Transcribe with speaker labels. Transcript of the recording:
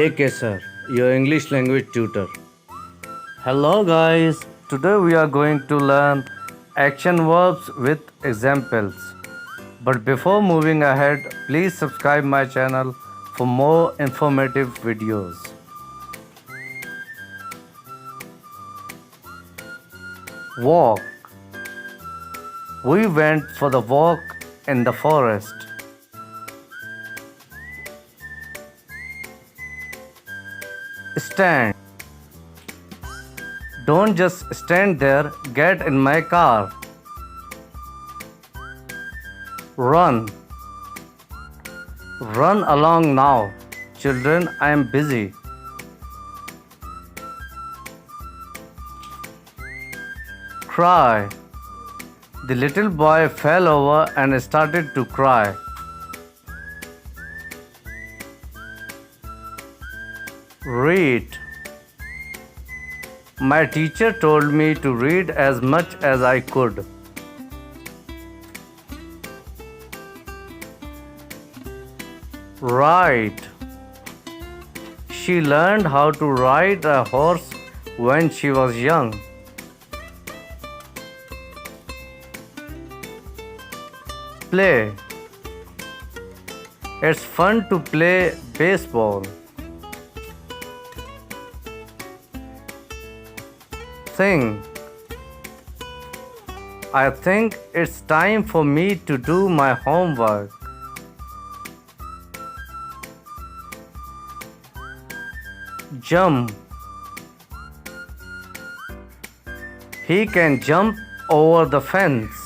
Speaker 1: AK sir, your English language tutor. Hello guys, today we are going to learn action verbs with examples. But before moving ahead, please subscribe my channel for more informative videos. Walk. We went for the walk in the forest. Stand. Don't just stand there, get in my car. Run. Run along now. Children, I am busy. Cry. The little boy fell over and started to cry. Read. My teacher told me to read as much as I could. Ride. She learned how to ride a horse when she was young. Play. It's fun to play baseball. Think. I think it's time for me to do my homework. Jump. He can jump over the fence.